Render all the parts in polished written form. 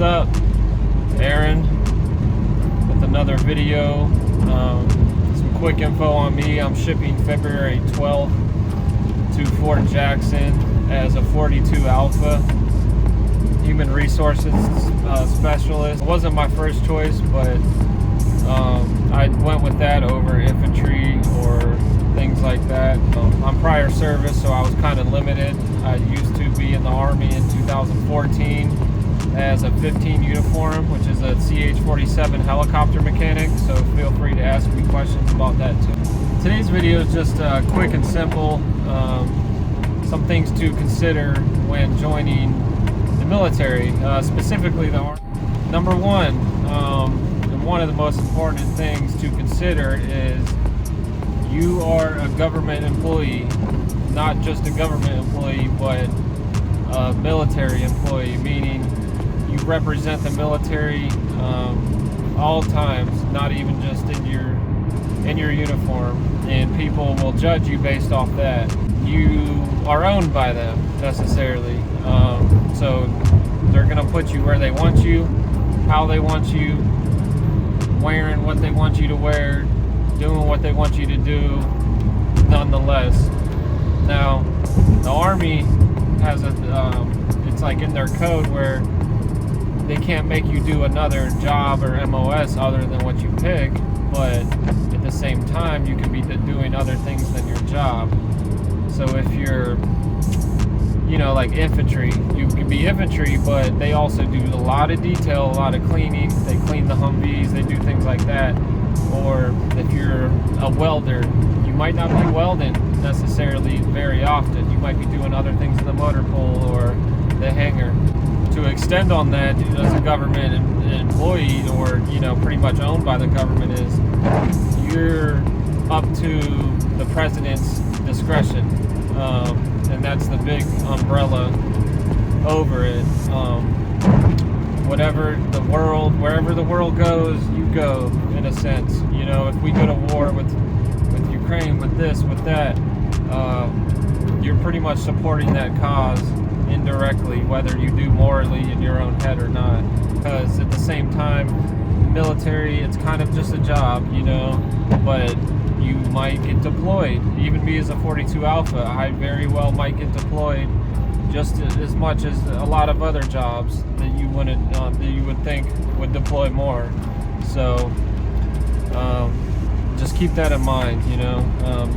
up? Aaron with another video. Some quick info on me. I'm shipping February 12th to Fort Jackson as a 42 Alpha human resources specialist. It wasn't my first choice, but I went with that over infantry or things like that. I'm prior service, so I was kind of limited. I used to be in the Army in 2014 as a 15 uniform, which is a CH-47 helicopter mechanic, so feel free to ask me questions about that too. Today's video is just quick and simple. Some things to consider when joining the military, specifically the Army. Number one, and one of the most important things to consider is you are a government employee, not just a government employee, but a military employee, meaning you represent the military all times, not even just in your uniform, and people will judge you based off that. You are owned by them necessarily, so they're gonna put you where they want you, how they want you, wearing what they want you to wear, doing what they want you to do, nonetheless. Now, the Army has it's like in their code where they can't make you do another job or MOS other than what you pick, but at the same time, you can be doing other things than your job. So if you're, like infantry, you can be infantry, but they also do a lot of detail, a lot of cleaning. They clean the Humvees, they do things like that. Or if you're a welder, you might not be welding necessarily very often. You might be doing other things in the motor pool or the hangar. To extend on that, as a government employee or, pretty much owned by the government, is you're up to the president's discretion. And that's the big umbrella over it. Wherever the world goes, you go, in a sense. If we go to war with Ukraine, with this, with that, you're pretty much supporting that cause indirectly, whether you do morally in your own head or not. Because at the same time, military, it's kind of just a job, but you might get deployed. Even me as a 42 Alpha, I very well might get deployed just as much as a lot of other jobs that you would think would deploy more. So just keep that in mind.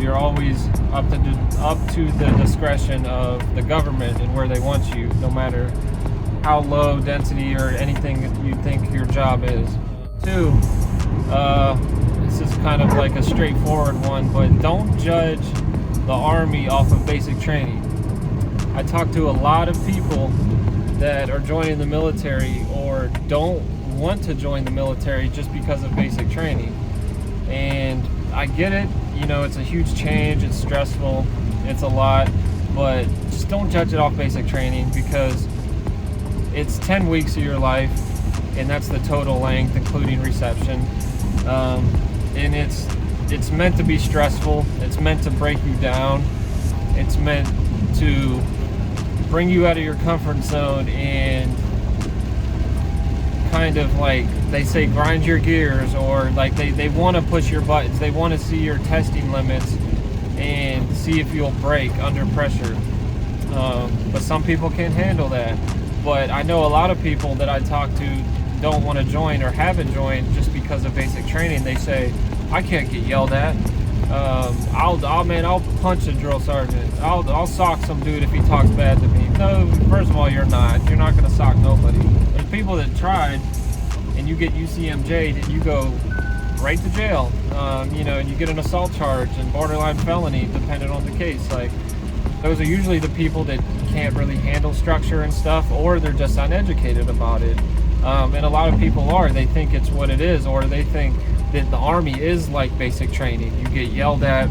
You're always up to the discretion of the government and where they want you, no matter how low density or anything that you think your job is. Two, this is kind of like a straightforward one, but don't judge the Army off of basic training. I talk to a lot of people that are joining the military or don't want to join the military just because of basic training. And I get it, it's a huge change, it's stressful, it's a lot, but just don't judge it off basic training, because it's 10 weeks of your life, and that's the total length, including reception. And it's meant to be stressful, it's meant to break you down, it's meant to bring you out of your comfort zone and kind of, like they say, grind your gears, or like they want to push your buttons. They want to see your testing limits and see if you'll break under pressure. But some people can't handle that. But I know a lot of people that I talk to don't want to join or haven't joined just because of basic training. They say, I can't get yelled at. I'll punch a drill sergeant. I'll sock some dude if he talks bad to me. No, first of all, you're not gonna sock nobody. There's people that tried, and you get UCMJ'd and you go right to jail. And you get an assault charge and borderline felony, depending on the case. Like, those are usually the people that can't really handle structure and stuff, or they're just uneducated about it. And a lot of people are. They think it's what it is, or they think that the Army is like basic training. You get yelled at,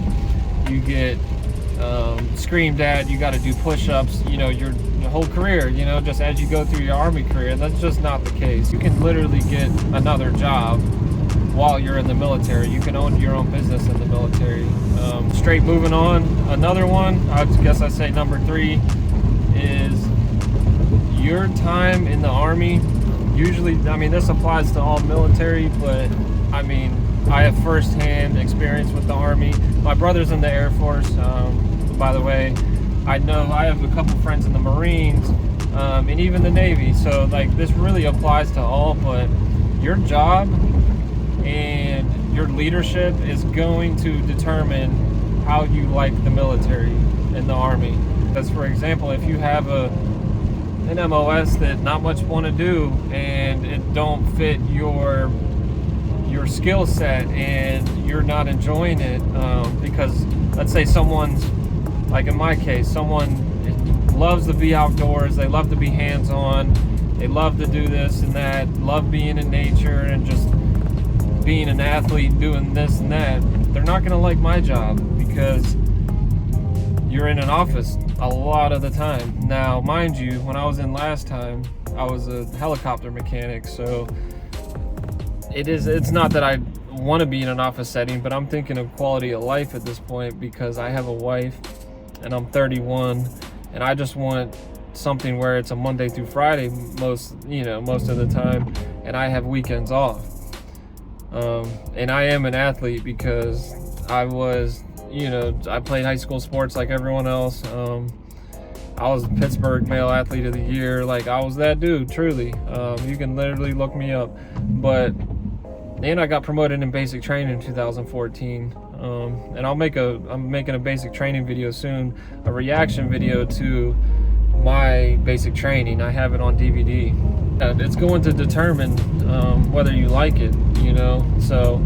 you get screamed at, you got to do push-ups, your whole career, just as you go through your Army career. That's just not the case. You can literally get another job while you're in the military. You can own your own business in the military. Straight moving on, another one, I guess I say number 3, is your time in the Army usually, I mean, this applies to all military, but I mean, I have firsthand experience with the Army. My brother's in the Air Force, by the way. I know I have a couple friends in the Marines, and even the Navy. So like, this really applies to all, but your job and your leadership is going to determine how you like the military and the Army. Because for example, if you have an MOS that not much want to do and it don't fit your skill set and you're not enjoying it, because let's say someone's, like in my case, someone loves to be outdoors, they love to be hands-on, they love to do this and that, love being in nature and just being an athlete, doing this and that, they're not going to like my job because you're in an office a lot of the time. Now, mind you, when I was in last time, I was a helicopter mechanic, so it's not that I want to be in an office setting, but I'm thinking of quality of life at this point because I have a wife and I'm 31, and I just want something where it's a Monday through Friday most of the time, and I have weekends off. And I am an athlete because I was, I played high school sports like everyone else. I was Pittsburgh Male Athlete of the Year. Like, I was that dude, truly. You can literally look me up. But then I got promoted in basic training in 2014. And I'm making a basic training video soon, a reaction video to my basic training. I have it on DVD. It's going to determine whether you like it, so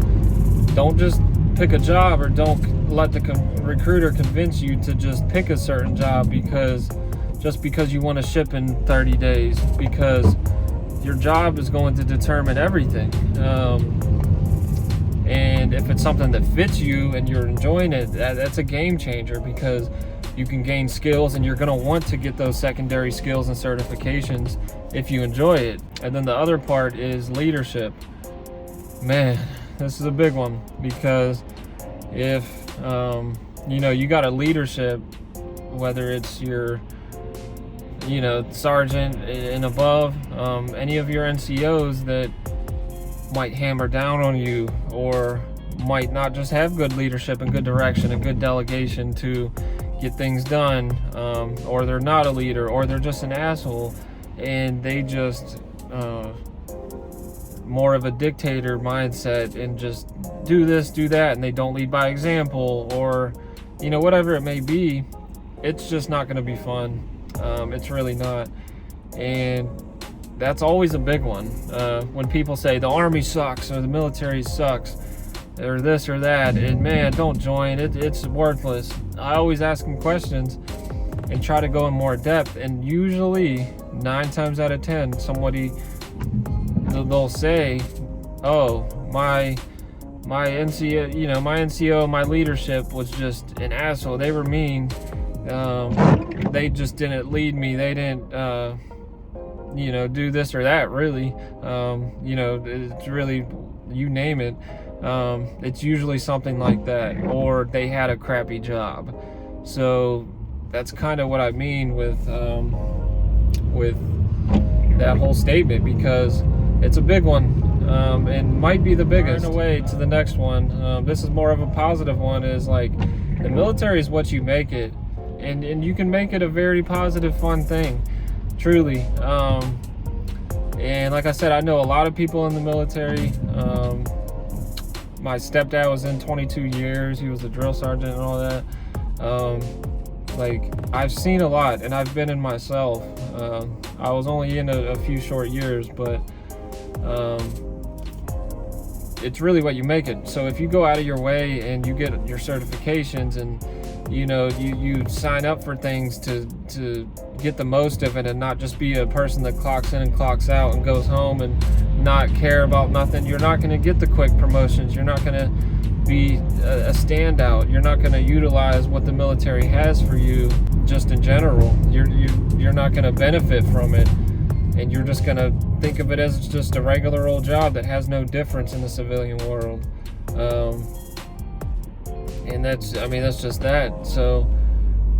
don't just pick a job, or don't let the recruiter convince you to just pick a certain job because you want to ship in 30 days, because your job is going to determine everything. And if it's something that fits you and you're enjoying it, that's a game changer, because you can gain skills and you're going to want to get those secondary skills and certifications if you enjoy it. And then the other part is leadership. Man, this is a big one, because if you got a leadership, whether it's your sergeant and above, any of your NCOs that might hammer down on you, or might not just have good leadership and good direction and good delegation to get things done, or they're not a leader, or they're just an asshole and they just more of a dictator mindset and just do this, do that, and they don't lead by example, or whatever it may be, it's just not going to be fun. It's really not. And that's always a big one. When people say the Army sucks or the military sucks or this or that, and man, don't join it, it's worthless. I always ask them questions and try to go in more depth, and usually 9 times out of 10 they'll say, oh, my NCO, my NCO, my leadership was just an asshole, they were mean, they just didn't lead me, they didn't do this or that, really. It's really, you name it. It's usually something like that, or they had a crappy job. So that's kind of what I mean with that whole statement, because it's a big one, and might be the biggest. In a way, to the next one, this is more of a positive one, is like, the military is what you make it, and you can make it a very positive, fun thing, truly. And like I said, I know a lot of people in the military. My stepdad was in 22 years. He was a drill sergeant and all that. Like, I've seen a lot, and I've been in myself. I was only in a few short years, but it's really what you make it. So if you go out of your way and you get your certifications, and you sign up for things to get the most of it, and not just be a person that clocks in and clocks out and goes home and not care about nothing, you're not going to get the quick promotions. You're not going to be a standout. You're not going to utilize what the military has for you just in general. You're not going to benefit from it, and you're just going to think of it as just a regular old job that has no difference in the civilian world. And that's just that. So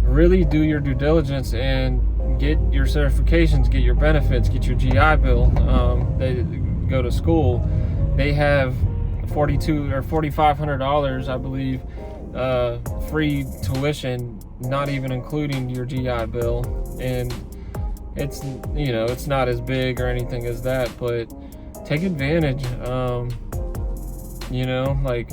really do your due diligence and get your certifications, get your benefits, get your GI Bill. they go to school, they have $4,200 or $4,500, I believe, free tuition, not even including your GI Bill. And it's, you know, it's not as big or anything as that, but take advantage. You know, like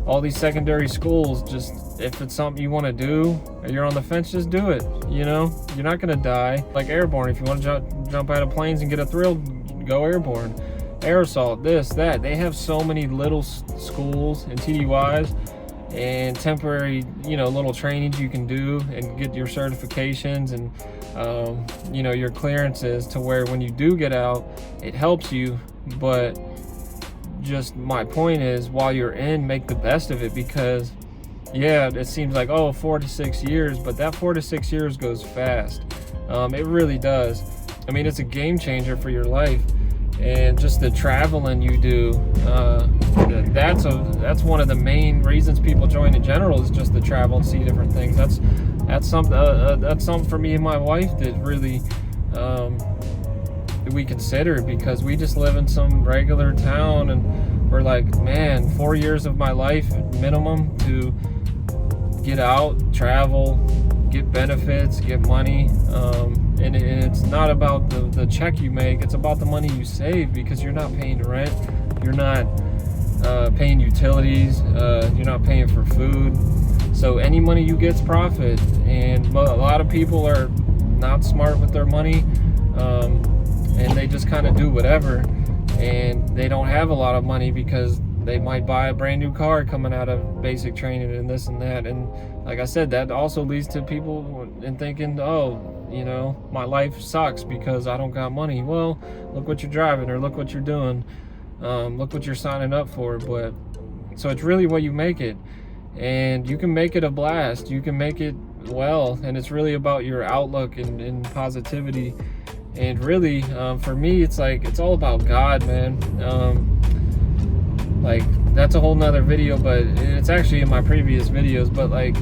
all these secondary schools, just if it's something you want to do or you're on the fence, just do it. You know, you're not gonna die. Like airborne, if you want to jump out of planes and get a thrill, go airborne. Air assault, this, that. They have so many little schools and TDYs and temporary, you know, little trainings you can do and get your certifications and you know, your clearances, to where when you do get out, it helps you. But just my point is, while you're in, make the best of it, because yeah, it seems like, oh, 4 to 6 years, but that 4 to 6 years goes fast. It really does. I mean, it's a game changer for your life. And just the traveling you do, that's one of the main reasons people join in general, is just to travel and see different things. That's something for me and my wife that really we consider, because we just live in some regular town, and we're like, man, 4 years of my life minimum to get out, travel, get benefits, get money. And it's not about the check you make, it's about the money you save, because you're not paying rent, you're not paying utilities, you're not paying for food. So any money you get's profit. And a lot of people are not smart with their money, and they just kind of do whatever, and they don't have a lot of money because they might buy a brand new car coming out of basic training and this and that. And like I said, that also leads to people in thinking, oh, you know, my life sucks because I don't got money. Well, look what you're driving, or look what you're doing, look what you're signing up for. But so it's really what you make it, and you can make it a blast, you can make it well, and it's really about your outlook and positivity. And really, for me, it's like, it's all about God, man. Like, that's a whole nother video, but it's actually in my previous videos. But like,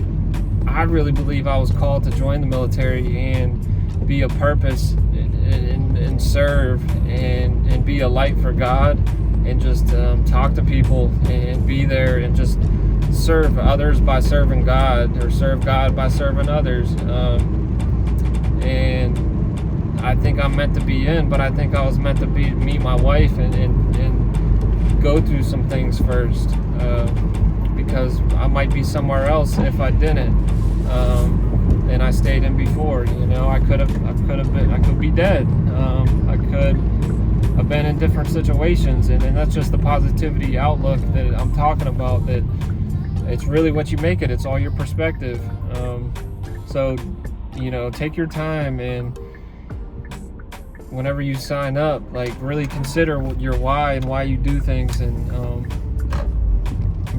I really believe I was called to join the military and be a purpose and serve and be a light for God, and just talk to people and be there and just serve others by serving God, or serve God by serving others. And I think I'm meant to be in, but I think I was meant to meet my wife and go through some things first, because I might be somewhere else if I didn't. And I stayed in before, you know. I could be dead. I could have been in different situations, and that's just the positivity outlook that I'm talking about. That it's really what you make it. It's all your perspective. So, you know, take your time, and whenever you sign up, like, really consider your why and why you do things, and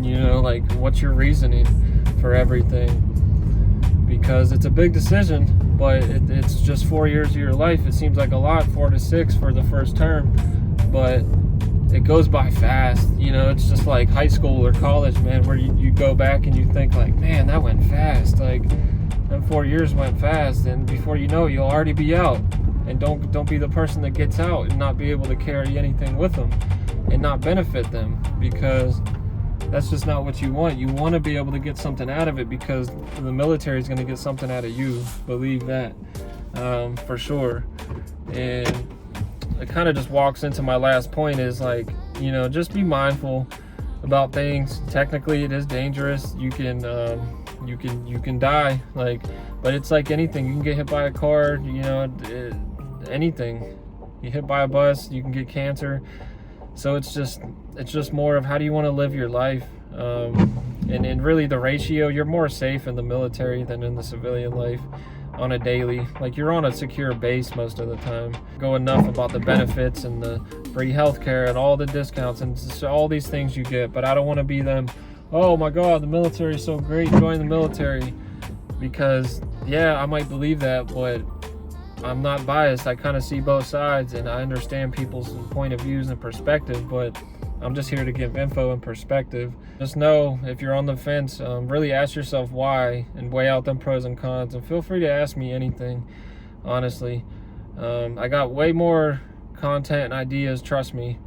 you know, like, what's your reasoning for everything. Because it's a big decision, but it's just 4 years of your life. It seems like a lot, 4 to 6 for the first term, but it goes by fast. You know, it's just like high school or college, man, where you go back and you think like, man, that went fast. Like, them 4 years went fast, and before you know it, you'll already be out. And don't be the person that gets out and not be able to carry anything with them and not benefit them, because that's just not what you want. You want to be able to get something out of it, because the military is going to get something out of you. Believe that, for sure. And it kind of just walks into my last point, is like, you know, just be mindful about things. Technically, it is dangerous. You can die, like, but it's like anything. You can get hit by a car, you know, anything. You hit by a bus, you can get cancer. So it's just more of, how do you want to live your life? And really the ratio, you're more safe in the military than in the civilian life on a daily. Like, you're on a secure base most of the time. Go enough about the benefits and the free healthcare and all the discounts and all these things you get. But I don't want to be them, oh my God, the military is so great, join the military. Because yeah, I might believe that, but I'm not biased. I kind of see both sides, and I understand people's point of views and perspective, but I'm just here to give info and perspective. Just know, if you're on the fence, really ask yourself why, and weigh out them pros and cons, and feel free to ask me anything, honestly. I got way more content and ideas, trust me,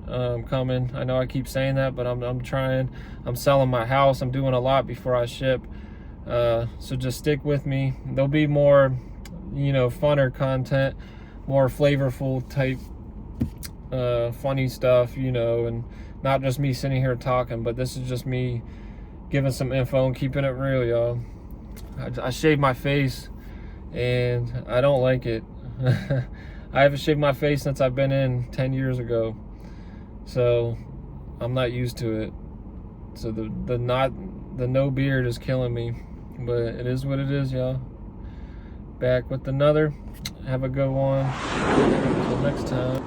coming. I know I keep saying that, but I'm trying. I'm selling my house. I'm doing a lot before I ship. So just stick with me. There'll be more, you know, funner content, more flavorful type, funny stuff, you know, and not just me sitting here talking, but this is just me giving some info and keeping it real, y'all. I shaved my face and I don't like it. I haven't shaved my face since I've been in 10 years ago, so I'm not used to it. So the no beard is killing me, but it is what it is, y'all. Back with another. Have a good one. Until next time.